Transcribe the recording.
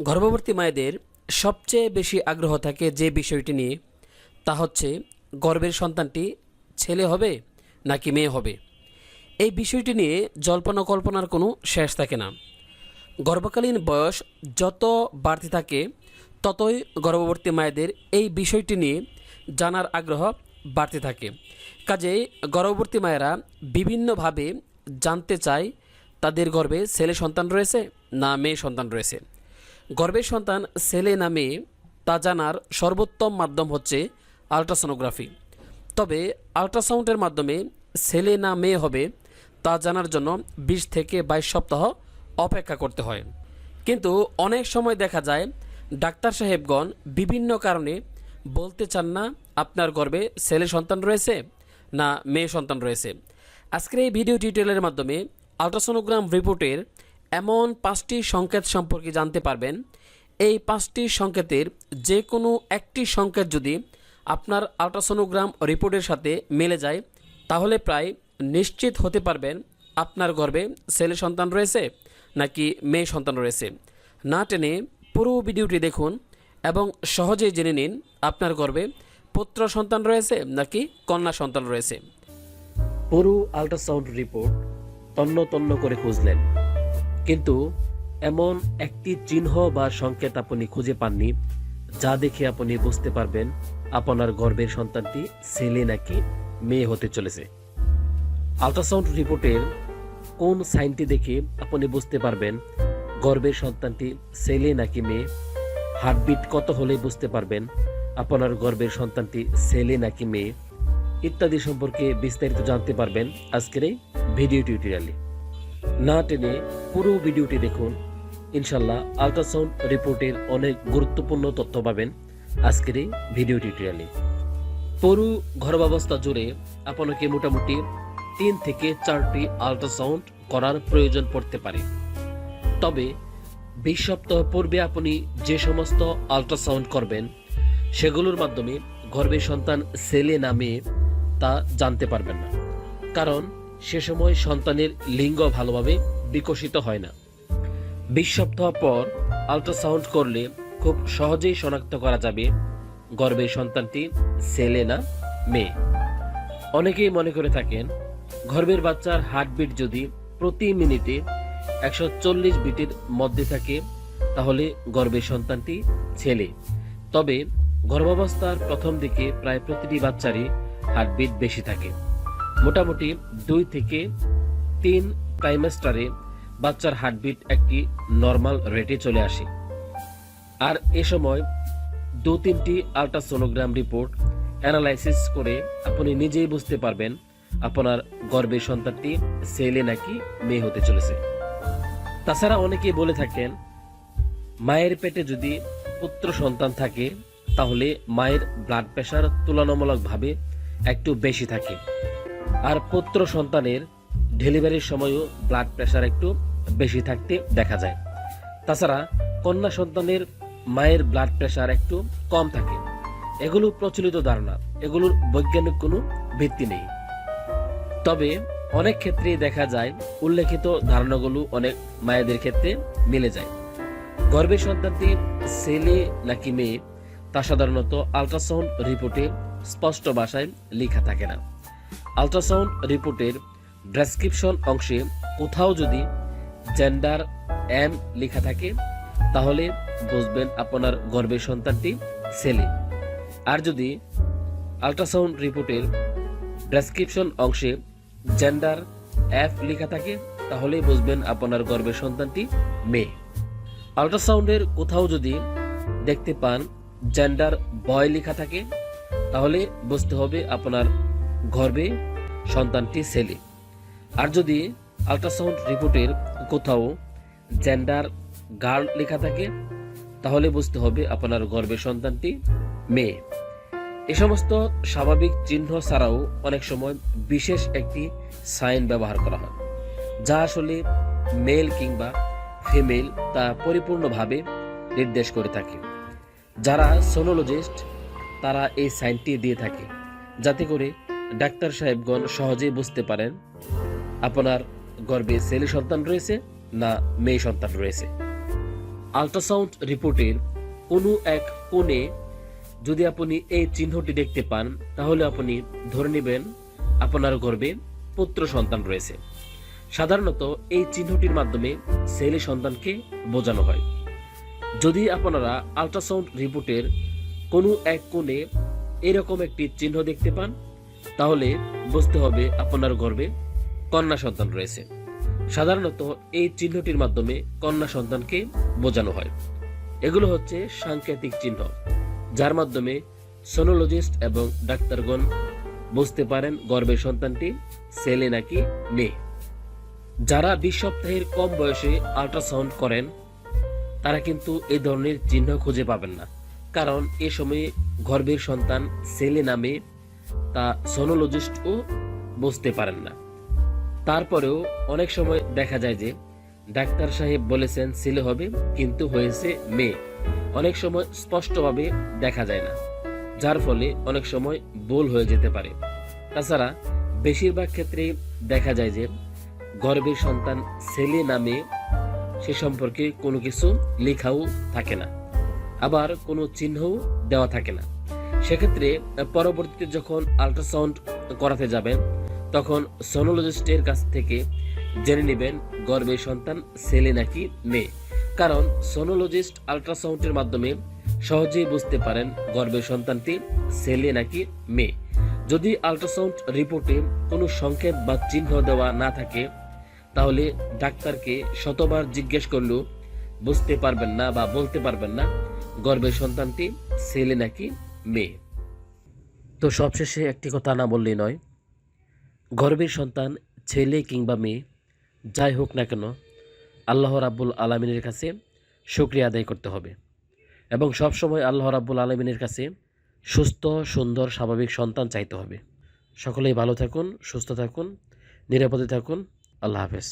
গর্ভবতী মায়েদের সবচেয়ে বেশি আগ্রহ থাকে যে বিষয়টি নিয়ে, তা হচ্ছে গর্ভের সন্তানটি ছেলে হবে নাকি মেয়ে হবে। এই বিষয়টি নিয়ে জল্পনা কল্পনার কোনো শেষ থাকে না। গর্ভকালীন বয়স যত বাড়তে থাকে ততই গর্ভবতী মায়েদের এই বিষয়টি নিয়ে জানার আগ্রহ বাড়তে থাকে। কাজেই গর্ভবতী মায়েরা বিভিন্নভাবে জানতে চায় তাদের গর্ভে ছেলে সন্তান রয়েছে না মেয়ে সন্তান রয়েছে। গর্ভের সন্তান ছেলে না মেয়ে তা জানার সর্বোত্তম মাধ্যম হচ্ছে আল্ট্রাসোনোগ্রাফি। তবে আল্ট্রাসাউন্ডের মাধ্যমে ছেলে না মেয়ে হবে তা জানার জন্য 20 থেকে 22 সপ্তাহ অপেক্ষা করতে হয়। কিন্তু অনেক সময় দেখা যায় ডাক্তার সাহেবগণ বিভিন্ন কারণে বলতে চান না আপনার গর্ভে ছেলে সন্তান রয়েছে না মেয়ে সন্তান রয়েছে। আজকের এই ভিডিও টিউটোরিয়ালের মাধ্যমে আল্ট্রাসোনোগ্রাম রিপোর্টের এমন 5টি সংকেত সম্পর্কে জানতে পারবেন। এই 5টি সংকেতের যে কোনো একটি সংকেত যদি আপনার আল্ট্রাসোনোগ্রাম রিপোর্টের সাথে মিলে যায় তাহলে প্রায় নিশ্চিত হতে পারবেন আপনার গর্ভে ছেলে সন্তান রয়েছে নাকি মেয়ে সন্তান রয়েছে। না টেনে পুরো ভিডিওটি দেখুন এবং সহজেই জেনে নিন আপনার গর্ভে পুত্র সন্তান রয়েছে নাকি কন্যা সন্তান রয়েছে। পুরো আল্ট্রাসাউন্ড রিপোর্ট তন্ন তন্ন করে খুঁজলেন, কিন্তু এমন একটি চিহ্ন বা সংকেত আপনি খুঁজে পাননি যা দেখে আপনি বুঝতে পারবেন আপনার গর্ভের সন্তানটি ছেলে নাকি মেয়ে হতে চলেছে। আল্ট্রাসাউন্ড রিপোর্টের কোন সাইনটি দেখে আপনি বুঝতে পারবেন গর্ভের সন্তানটি ছেলে নাকি মেয়ে। হার্টবিট কত হলে বুঝতে পারবেন আপনার গর্ভের সন্তানটি ছেলে নাকি মেয়ে ইত্যাদি সম্পর্কে বিস্তারিত জানতে পারবেন আজকের এই ভিডিও টিউটোরিয়ালে। না টেনে পুরো ভিডিওটি দেখুন, ইনশাল্লাহ আল্ট্রাসাউন্ড রিপোর্টের অনেক গুরুত্বপূর্ণ তথ্য পাবেন আজকের এই ভিডিও টিউটোরিয়ালে। পুরো গর্ভাবস্থা জুড়ে আপনাকে মোটামুটি 3 থেকে 4টি আল্ট্রাসাউন্ড করার প্রয়োজন পড়তে পারে। তবে 20 সপ্তাহ পূর্বে আপনি যে সমস্ত আল্ট্রাসাউন্ড করবেন সেগুলোর মাধ্যমে গর্ভের সন্তান ছেলে না মেয়ে তা জানতে পারবেন না, কারণ সে সময় সন্তানের লিঙ্গ ভালোভাবে বিকশিত হয় না। 20 সপ্তাহ পর আল্ট্রাসাউন্ড করলে খুব সহজেই শনাক্ত করা যাবে গর্ভের সন্তানটি ছেলে না মেয়ে। অনেকেই মনে করে থাকেন গর্ভের বাচ্চার হার্টবিট যদি প্রতি মিনিটে 140 বিটের মধ্যে থাকে তাহলে গর্ভের সন্তানটি ছেলে। তবে গর্ভাবস্থার প্রথম দিকে প্রায় প্রতিটি বাচ্চারই হার্টবিট বেশি থাকে। মোটামুটি 2 থেকে 3 ট্রাইমেস্টারে বাচ্চার হার্টবিট একটি নর্মাল রেটে চলে আসে। আর এ সময় 2-3টি আল্ট্রাসোনোগ্রাম রিপোর্ট অ্যানালাইসিস করে আপনি নিজেই বুঝতে পারবেন আপনার গর্ভের সন্তানটি ছেলে নাকি মেয়ে হতে চলেছে। তাছাড়া অনেকেই বলে থাকেন মায়ের পেটে যদি পুত্র সন্তান থাকে তাহলে মায়ের ব্লাড প্রেশার তুলনামূলকভাবে একটু বেশি থাকে, আর পুত্র সন্তানের ডেলিভারির সময়ও ব্লাড প্রেশার একটু বেশি থাকতে দেখা যায়। তাছাড়া কন্যা সন্তানের মায়ের ব্লাড প্রেশার একটু কম থাকে। এগুলো প্রচলিত ধারণা, এগুলোর বৈজ্ঞানিক কোনো ভিত্তি নেই। তবে অনেক ক্ষেত্রেই দেখা যায় উল্লেখিত ধারণাগুলো অনেক মায়েদের ক্ষেত্রে মিলে যায়। গর্ভের সন্তানটি ছেলে নাকি মেয়ে তা সাধারণত আল্ট্রাসাউন্ড রিপোর্টে স্পষ্ট ভাষায় লেখা থাকে না। আল্ট্রাসাউন্ড রিপোর্টের ডেসক্রিপশন অংশে কোথাও যদি জেন্ডার এম লেখা থাকে তাহলে বুঝবেন আপনার গর্ভের সন্তানটি ছেলে। আর যদি আল্ট্রাসাউন্ড রিপোর্টের ডেসক্রিপশন অংশে জেন্ডার এফ লেখা থাকে তাহলে বুঝবেন আপনার গর্ভের সন্তানটি মেয়ে। আল্ট্রাসাউন্ডের কোথাও যদি দেখতে পান জেন্ডার বয় লেখা থাকে তাহলে বুঝতে হবে আপনার গর্ভে সন্তানটি ছেলে। আর যদি আল্ট্রাসাউন্ড রিপোর্টের কোথাও জেন্ডার গার্ল লেখা থাকে তাহলে বুঝতে হবে আপনার গর্ভের সন্তানটি মেয়ে। এ সমস্ত স্বাভাবিক চিহ্ন ছাড়াও অনেক সময় বিশেষ একটি সাইন ব্যবহার করা হয় যা আসলে মেল কিংবা ফিমেল তা পরিপূর্ণভাবে নির্দেশ করে থাকে। যারা সোনোলজিস্ট তারা এই সাইনটি দিয়ে থাকে যাতে করে ডাক্তার সাহেবগণ সহজেই বুঝতে পারেন আপনার গর্ভে ছেলে সন্তান রয়েছে না মেয়ে সন্তান রয়েছে। আল্ট্রাসাউন্ড রিপোর্টের কোনো এক কোণে যদি আপনি এই চিহ্নটি দেখতে পান, তাহলে আপনি ধরে নেবেন আপনার গর্ভে পুত্র সন্তান রয়েছে। সাধারণত এই চিহ্নটির মাধ্যমে ছেলে সন্তানকে বোঝানো হয়। যদি আপনারা আল্ট্রাসাউন্ড রিপোর্টের কোনো এক কোণে এরকম একটি চিহ্ন দেখতে পান, তাহলে বুঝতে হবে আপনার গর্ভে কন্যা সন্তান রয়েছে। সাধারণত এই চিহ্নটির মাধ্যমে কন্যা সন্তানকে বোঝানো হয়। এগুলো হচ্ছে সাংকেতিক চিহ্ন, যার মাধ্যমে সোনোলজিস্ট এবং ডাক্তারগণ বুঝতে পারেন গর্ভের সন্তানটি ছেলে নাকি মেয়ে। যারা 20 সপ্তাহের কম বয়সে আল্ট্রাসাউন্ড করেন, তারা কিন্তু এই ধরনের চিহ্ন খুঁজে পাবেন না, কারণ এ সময়ে গর্ভের সন্তান ছেলে না মেয়ে তা সোনোলজিস্টও বুঝতে পারেন না। তারপরেও অনেক সময় দেখা যায় যে ডাক্তার সাহেব বলেছেন ছেলে হবে, কিন্তু হয়েছে মেয়ে। অনেক সময় স্পষ্টভাবে দেখা যায় না, যার ফলে অনেক সময় ভুল হয়ে যেতে পারে। তাছাড়া বেশিরভাগ ক্ষেত্রে দেখা যায় যে গর্ভের সন্তান ছেলে না মেয়ে সে সম্পর্কে কোনো কিছু লেখাও থাকে না, আবার কোনো চিহ্নও দেওয়া থাকে না। সেক্ষেত্রে পরবর্তীতে যখন আল্ট্রাসাউন্ড করাতে যাবেন, তখন সোনোলজিস্টের কাছ থেকে জেনে নেবেন গর্ভের সন্তান ছেলে নাকি মেয়ে, কারণ সোনোলজিস্ট আল্ট্রাসাউন্ডের মাধ্যমে সহজেই বুঝতে পারেন গর্ভের সন্তানটি ছেলে নাকি মেয়ে। যদি আল্ট্রাসাউন্ড রিপোর্টে কোনো সংকেত বা চিহ্ন দেওয়া না থাকে, তাহলে ডাক্তারকে শতবার জিজ্ঞেস করলেও বুঝতে পারবেন না বা বলতে পারবেন না গর্ভের সন্তানটি ছেলে নাকি মেয়ে। তো সবশেষে একটি কথা না বললেই নয়, গর্ভের সন্তান ছেলে কিংবা মেয়ে যাই হোক না কেন, আল্লাহ রাব্বুল আলামিনের কাছে শুকরিয়া আদায় করতে হবে এবং সবসময় আল্লাহ রাব্বুল আলামিনের কাছে সুস্থ, সুন্দর, স্বাভাবিক সন্তান চাইতে হবে। সকলেই ভালো থাকুন, সুস্থ থাকুন, নিরাপদে থাকুন। আল্লাহ হাফেজ।